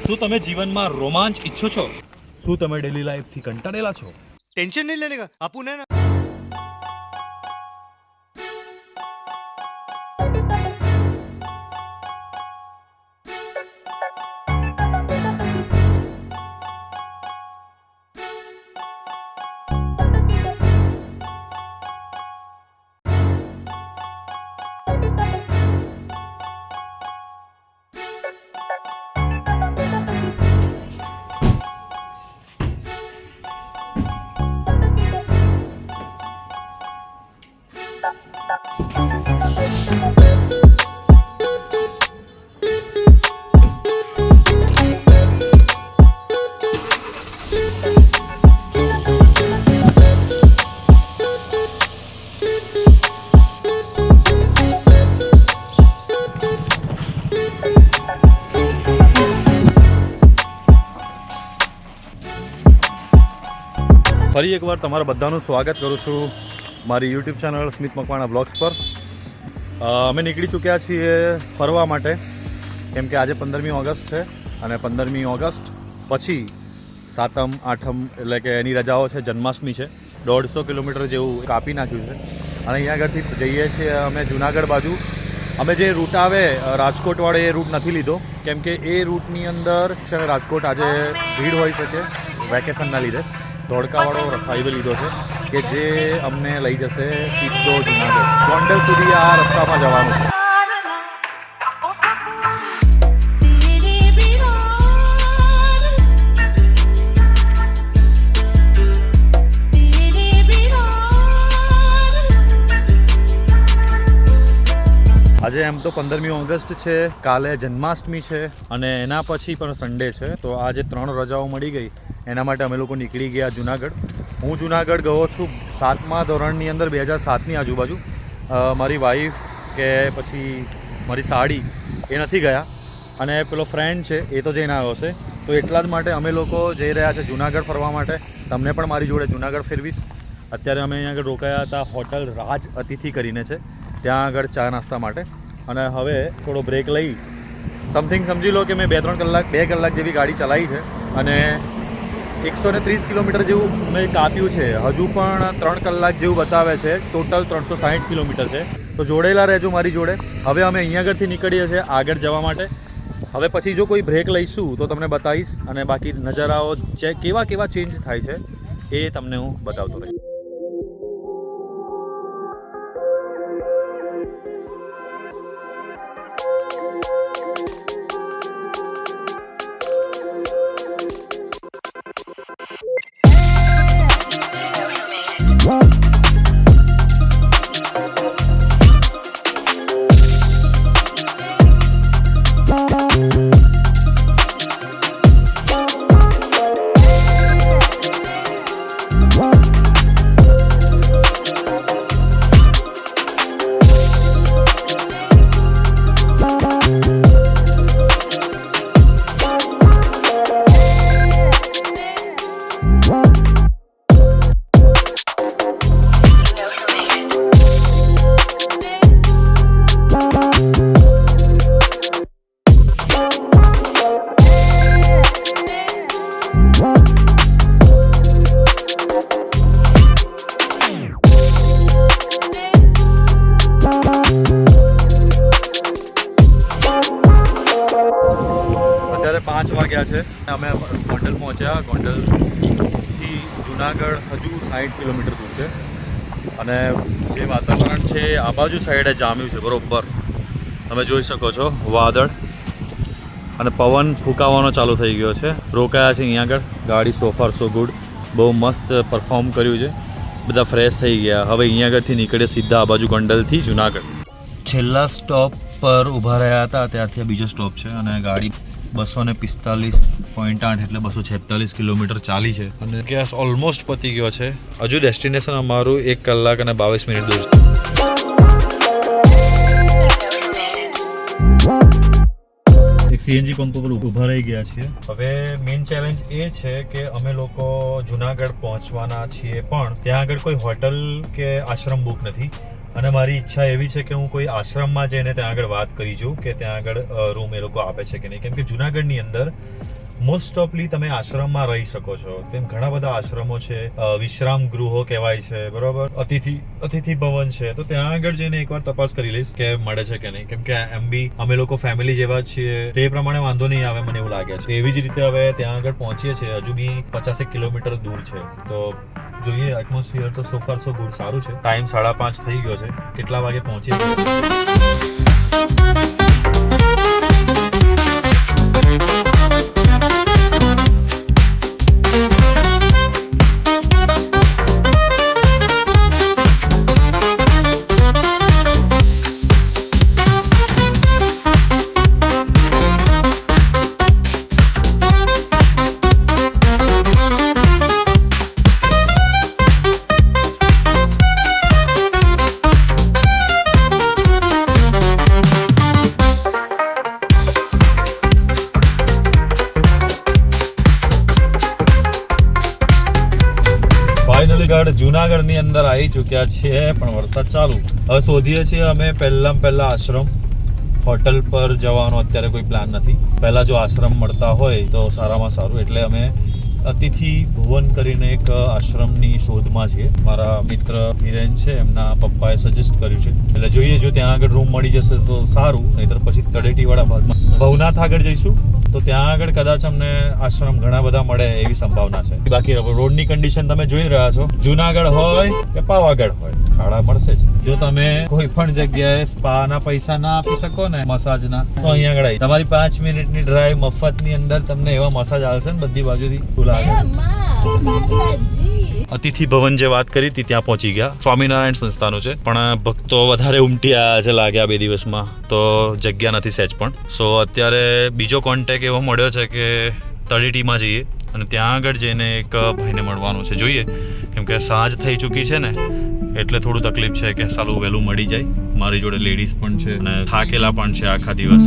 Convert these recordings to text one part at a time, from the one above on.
શું તમે જીવનમાં રોમાંચ ઈચ્છો છો? શું તમે ડેલી લાઈફથી કંટાળેલા છો? टेंशन नहीं लेने का आपू ने ना ફરી એકવાર તમારા બધાનું સ્વાગત કરું છું મારી યુટ્યુબ ચેનલ સ્મિત મકવાણા બ્લોગ્સ પર. અમે નીકળી ચૂક્યા છીએ ફરવા માટે, કેમ કે આજે 15મી ઓગસ્ટ છે અને 15મી ઓગસ્ટ પછી સાતમ આઠમ એટલે કે એની રજાઓ છે, જન્માષ્ટમી છે. 150 કિલોમીટર જેવું કાપી નાખ્યું છે અને અહીંયા આગળથી જઈએ છીએ અમે જુનાગઢ બાજુ. અમે જે રૂટ આવે રાજકોટવાળો એ રૂટ નથી લીધો, કેમ કે એ રૂટની અંદર છે ને રાજકોટ આજે ભીડ હોઈ શકે વેકેશનના લીધે. ધોળકાવાળો હાઈવે લીધો છે કે જે અમને લઈ જશે સીધો જુનાગઢ. ગોંડલ સુધી આ રસ્તામાં જવાનું છે. આજે એમ તો 15મી ઓગસ્ટ છે, કાલે જન્માષ્ટમી છે અને એના પછી પણ સન્ડે છે. તો આજે 3 રજાઓ મળી ગઈ, એના માટે અમે લોકો નીકળી ગયા જુનાગઢ. હું જુનાગઢ ગયો છું 7મા ધોરણની અંદર 2007ની આજુબાજુ. મારી વાઈફ કે પછી મારી સાડી એ નથી ગયા અને પેલો ફ્રેન્ડ છે એ તો જઈને આવ્યો છે. તો એટલા જ માટે અમે લોકો જઈ રહ્યા છે જુનાગઢ ફરવા માટે. તમને પણ મારી જોડે જુનાગઢ ફેરવીશ. અત્યારે અમે અહીંયા આગળ રોકાયા હતા હોટલ રાજ અતિથિ કરીને છે, ત્યાં આગળ ચા નાસ્તા માટે. અને હવે થોડો બ્રેક લઈ સમથિંગ સમજી લો કે મેં 2 કલાક જેવી ગાડી ચલાવી છે અને 130 કિલોમીટર જેવું મેં કાપ્યું છે. હજુ પણ 3 કલાક જેવું બતાવે છે. ટોટલ 360 કિલોમીટર છે. તો જોડેલા રહેજો મારી જોડે. હવે અમે અહીંયા આગળથી નીકળીએ છીએ આગળ જવા માટે. હવે પછી જો કોઈ બ્રેક લઈશું તો તમને બતાવીશ અને બાકી નજારાઓ કેવા ચેન્જ થાય છે એ તમને હું બતાવતો રહીશ. અત્યારે 5 વાગ્યા છે. અમે ગોંડલ પહોંચ્યા. ગોંડલથી જુનાગઢ હજુ 60 કિલોમીટર દૂર છે અને જે વાતાવરણ છે આ બાજુ સાઈડે જામ્યું છે બરોબર. તમે જોઈ શકો છો વાદળ અને પવન ફૂંકાવાનો ચાલુ થઈ ગયો છે. રોકાયા છે અહીંયા આગળ. ગાડી સો ફાર સો ગુડ, બહુ મસ્ત પરફોર્મ કર્યું છે. બધા ફ્રેશ થઈ ગયા. હવે અહીંયા આગળથી નીકળે સીધા આ બાજુ ગોંડલથી જુનાગઢ. છેલ્લા સ્ટોપ પર ઊભા રહ્યા હતા, ત્યારથી આ બીજો સ્ટોપ છે અને ગાડી 245.8 એટલે 246 કિલોમીટર ચાલી છે અને ગેસ ઓલમોસ્ટ પતી ગયો છે. હજુ ડેસ્ટિનેશન અમારું 1 કલાક અને 22 મિનિટ દૂર છે. એક સીએનજી પંપ પર ઊભા રહી ગયા છીએ. હવે મેઇન ચેલેન્જ એ છે કે અમે લોકો જુનાગઢ પહોંચવાના છીએ પણ ત્યાં આગળ કોઈ હોટલ કે આશ્રમ બુક નથી અને મારી ઈચ્છા એવી છે કે હું કોઈ આશ્રમમાં જઈને ત્યાં આગળ વાત કરી જોઉં કે ત્યાં આગળ રૂમ એ લોકો આપે છે કે નહીં, કેમ કે જુનાગઢની અંદર મોસ્ટ ઓફલી તમે આશ્રમમાં રહી શકો છો. તેમ ઘણા બધા આશ્રમો છે, વિશ્રામ ગૃહો કહેવાય છે, બરોબર, અતિથિ ભવન છે. તો ત્યાં આગળ જઈને એકવાર તપાસ કરી લઈશ કે મળે છે કે નહીં, કેમ કે એમ બી અમે લોકો ફેમિલી જેવા જ છીએ, તે પ્રમાણે વાંધો નહીં આવે મને એવું લાગે છે. એવી જ રીતે હવે ત્યાં આગળ પહોંચીએ છીએ, હજુ બી 50 કિલોમીટર દૂર છે. તો જોઈએ, એટમોસ્ફિયર તો સો ફાર સો ગુડ, સારું છે. ટાઈમ 5:30 થઈ ગયો છે. કેટલા વાગે પહોંચીએ છીએ? જુનાગઢની અંદર આવી ચૂક્યા છીએ, પણ વરસાદ ચાલુ. હવે શોધીએ છીએ અમે પહેલા આશ્રમ. હોટલ પર જવાનો અત્યારે કોઈ પ્લાન નથી. પહેલા જો આશ્રમ મળતા હોય તો સારામાં સારું. એટલે અમે અતિથિ ભુવન કરીને એક આશ્રમની શોધમાં છીએ. મારા મિત્ર હિરેન છે, એમના પપ્પાએ સજેસ્ટ કર્યું છે. એટલે જોઈએ, જો ત્યાં આગળ રૂમ મળી જશે તો સારું, નહીતર પછી તળેટીવાળા ભાગમાં ભવનાથ આગળ જઈશું. તો ત્યાં આગળ કદાચ અમને આશ્રમ ઘણા બધા મળે એવી સંભાવના છે. બાકી રોડની કન્ડિશન તમે જોઈ રહ્યા છો. જુનાગઢ હોય કે પાવાગઢ હોય, ખાડા મળશે જ. જો તમે કોઈ પણ જગ્યાએ સ્પાના પૈસા ના આપી શકો ને, મસાજના, તો અહીંયા આગળ આવી તમારી 5 મિનિટની ડ્રાઈવ મફતની અંદર તમને એવા મસાજ આવશે ને બધી બાજુથી. અતિથિ ભવન જે વાત કરી હતી ત્યાં પહોંચી ગયા. સ્વામિનારાયણ સંસ્થાનું છે, પણ ભક્તો વધારે ઉમટ્યા છે લાગ્યા 2 દિવસમાં, તો જગ્યા નથી સહેજ પણ. સો અત્યારે બીજો કોન્ટેક્ટ એવો મળ્યો છે કે તળેટીમાં જઈએ અને ત્યાં આગળ જઈને એક ભાઈને મળવાનું છે. જોઈએ, કેમ કે સાંજ થઈ ચૂકી છે ને, એટલે થોડું તકલીફ છે કે સાલું વહેલું મળી જાય. મારી જોડે લેડીઝ પણ છે અને થાકેલા પણ છે આખા દિવસ.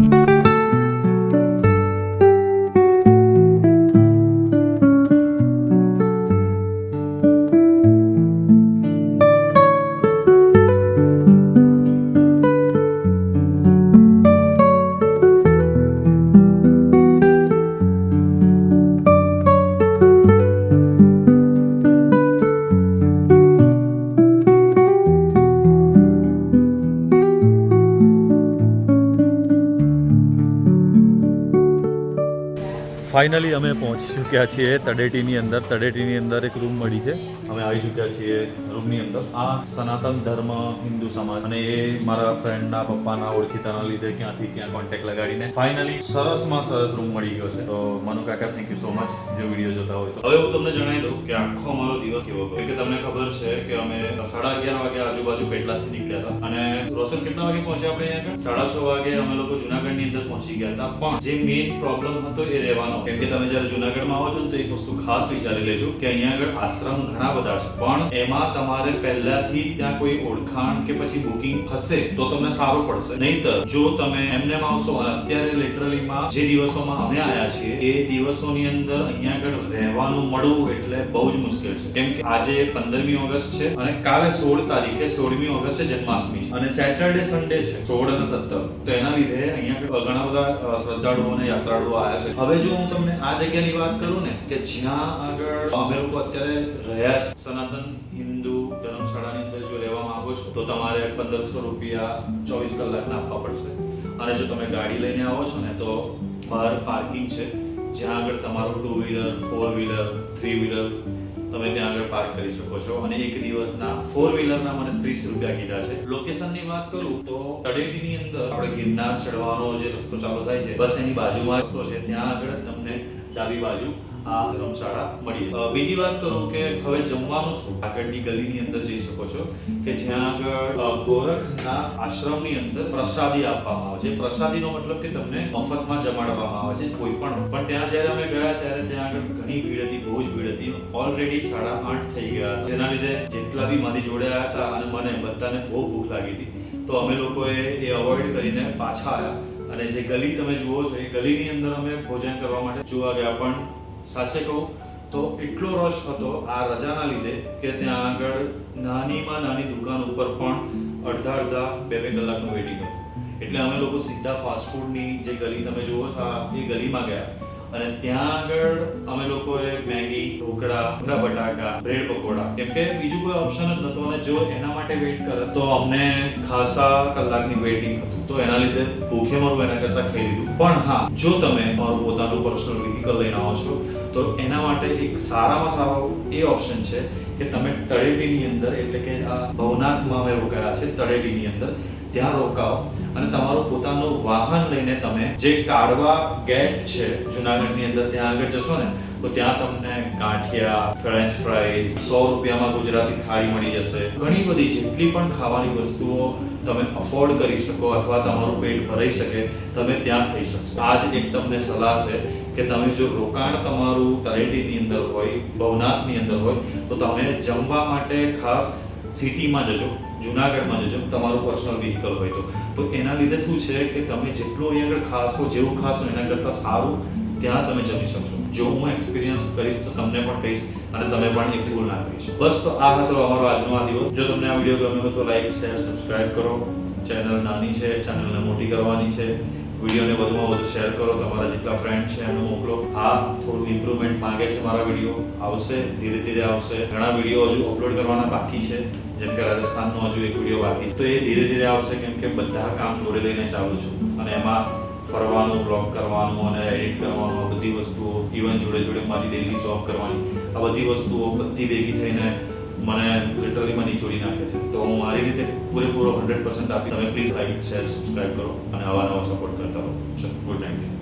ફાઇનલી અમે પહોંચી ચૂક્યા છીએ તળેટીની અંદર. તળેટીની અંદર એક રૂમ મળી છે. અમે આવી ચૂક્યા છીએ રૂમની અંદર. આ સનાતન ધર્મ હિન્દુ સમાજ, અને એ મારા ફ્રેન્ડના પપ્પાના ઓળખીતાના લીધે ક્યાંથી ક્યાં કોન્ટેક્ટ લગાડીને ફાઇનલી સરસમાં સરસ રૂમ મળી ગયો છે. તો મનુ કાકા, થેન્ક યુ સો મચ જો વિડીયો જોતા હોય તો. હવે હું તમને જણાવી દઉં કે આખો અમારો દિવસ કેવો ગયો. કે તમને ખબર છે કે અમે 11:30 વાગે આજુબાજુ પેટલાદથી નીકળ્યા હતા, અને રોશન કેટલા વાગે પહોંચ્યા આપણે અહીંયા આગળ? 6:30 વાગે અમે લોકો જુનાગઢની અંદર પહોંચી ગયા હતા. પણ જે મેઇન પ્રોબ્લેમ હતો એ રહેવાનો. કેમ કે તમે જ્યારે જુનાગઢમાં આવો છો તો એક વસ્તુ ખાસ વિચારી લેજો કે અહીંયા આગળ આશ્રમ ઘણા બધા છે, પણ એમાં તમારે પહેલાથી ત્યાં કોઈ ઓળખાણ કે પછી બુકિંગ હશે તો તમને સારું પડશે. નહીતર જો તમે એમને આવશો, અને અત્યારે લિટરલીમાં જે દિવસોમાં અમે આવ્યા છીએ એ દિવસોની અંદર અહીંયા આગળ રહેવાનું મળવું એટલે બહુ જ મુશ્કેલ છે. કેમ કે આજે 15મી ઓગસ્ટ છે અને કાલે 16 તારીખે 16મી ઓગસ્ટે જન્માષ્ટમી છે, અને સેટરડે સન્ડે છે 16 અને 17. તો એના લીધે અહીંયા ઘણા બધા શ્રદ્ધાળુઓ અને યાત્રાળુઓ આવ્યા છે. હવે જો હું તમને આ જગ્યાની વાત કરું ને, કે જ્યાં આગળ અમે લોકો અત્યારે રહ્યા છે, સનાતન હિન્દુ ધર્મશાળાની અંદર જો રહેવા માંગો છો તો તમારે 1500 રૂપિયા 24 કલાકના આપવા પડશે. અને જો તમે ગાડી લઈને આવો છો ને તો બહાર પાર્કિંગ છે, જ્યાં આગળ તમારું 2 વ્હીલર 4 વ્હીલર 3 વ્હીલર તમે ત્યાં આગળ પાર્ક કરી શકો છો. અને એક દિવસના 4 વ્હીલરના મને 30 રૂપિયા કીધા છે. લોકેશનની વાત કરું તો તળેટીની અંદર આપણે ગિરનાર ચડવાનો જે રસ્તો ચાલુ થાય છે, બસ એની બાજુમાં રસ્તો છે. ત્યાં આગળ તમને ડાબી બાજુ આ ધર્મશાળા મળી જાય. બીજી વાત કરું કે હવે જમવાનું શું, આગળની ગલીની અંદર જઈ શકો છો કે જ્યાં આગળ ગોરખનાથ આશ્રમની અંદર પ્રસાદી આપવામાં આવે છે. પ્રસાદીનો મતલબ કે તમને મફતમાં જમાડવામાં આવે છે કોઈ પણ ત્યાં જ્યારે અમે ગયા ત્યારે ત્યાં આગળ ઘણી ભીડ હતી, બહુ જ ભીડ હતી. ઓલરેડી 8:30 થઈ ગયા હતા, જેના લીધે જેટલા બી મારી જોડે આવ્યા હતા અને મને બધાને બહુ ભૂખ લાગી હતી, તો અમે લોકોએ એ અવોઇડ કરીને પાછા આવ્યા. અને જે ગલી તમે જુઓ છો એ ગલીની અંદર અમે ભોજન કરવા માટે જોવા ગયા, પણ સાચે કહું તો એટલો રશ હતો આ રજાના લીધે કે ત્યાં આગળ નાનીમાં નાની દુકાન ઉપર પણ અડધા 2 કલાકનું વેઇટિંગ હતું. એટલે અમે લોકો સીધા ફાસ્ટફૂડની જે ગલી તમે જુઓ છો એ ગલીમાં ગયા અને ત્યાં આગળ અમે લોકોએ મેગી, ઢોકળા, ભૂંગળા બટાકા, બ્રેડ પકોડા, કેમ કે બીજું કોઈ ઓપ્શન જ નહોતું અને જો એના માટે વેઇટ કરે તો અમને ખાસા કલાકની વેઇટિંગ હતું, તો એના લીધે ભૂખે મરવું એના કરતાં ખાઈ લીધું. પણ હા, જો તમે તમારું પોતાનું પર્સનલ વ્હીકલ લઈને આવો છો તો એના માટે એક સારામાં સારો એ ઓપ્શન છે કે તમે તળેટીની અંદર, એટલે કે આ ભવનાથમાં અમે રોકાયા છે તળેટીની અંદર, ત્યાં રોકાઓ અને તમારું પોતાનું વાહન લઈને તમે જે કાળવા ગેટ છે જુનાગઢની અંદર ત્યાં આગળ જશો ને તો ત્યાં તમને ગાંઠિયા, ફ્રેન્ચ ફ્રાઈઝ, 100 રૂપિયામાં ગુજરાતી થાળી મળી જશે. ઘણી બધી જેટલી પણ ખાવાની વસ્તુઓ તમે અફોર્ડ કરી શકો અથવા તમારું પેટ ભરાઈ શકે તમે ત્યાં ખાઈ શકશો. આ જ એક તમને સલાહ છે કે તમે જો રોકાણ તમારું તળેટીની અંદર હોય, ભવનાથની અંદર હોય તો તમે જમવા માટે ખાસ સિટીમાં જજો, જુનાગઢમાં જજો, તમારું પર્સનલ વ્હીકલ હોય તો એના લીધે શું છે કે તમે જેટલું અહીંયા આગળ ખાશો, જેવું ખાશો એના કરતાં સારું ત્યાં તમે જમી શકશો. જો હું એક્સપિરિયન્સ કરીશ તો તમને પણ કહીશ અને તમે પણ એક ભૂલ ના કરીશ. બસ, તો આ હતો અમારો આજનો આ દિવસ. જો તમને આ વિડીયો ગમ્યો હોય તો લાઈક, શેર, સબસ્ક્રાઇબ કરો. ચેનલ નાની છે, ચેનલને મોટી કરવાની છે. વિડીયોને વધુમાં વધુ શેર કરો, તમારા જેટલા ફ્રેન્ડ છે એમને મોકલો. હા, થોડું ઇમ્પ્રુવમેન્ટ માંગે છે મારા વિડીયો, આવશે, ધીરે ધીરે આવશે. ઘણા વિડીયો હજુ અપલોડ કરવાના બાકી છે, જેમ કે રાજસ્થાનનો હજુ એક વિડીયો બાકી છે, તો એ ધીરે ધીરે આવશે કેમ કે બધા કામ જોડે લઈને ચાલુ છું અને એમાં ફરવાનું, બ્લોગ કરવાનું અને એડિટ કરવાનું, આ બધી વસ્તુઓ, ઇવન જોડે જોડે મારી ડેલી જોબ કરવાની, આ બધી વસ્તુઓ બધી ભેગી થઈને મને લિટરલી મને જોડી નાખે છે. તો હું મારી રીતે પૂરેપૂરો 100% આપી. તમે પ્લીઝ લાઈક, શેર, સબસ્ક્રાઇબ કરો અને આવા નવા સપોર્ટ કરતા રહો. ચલો, ગુડ નાઇટ.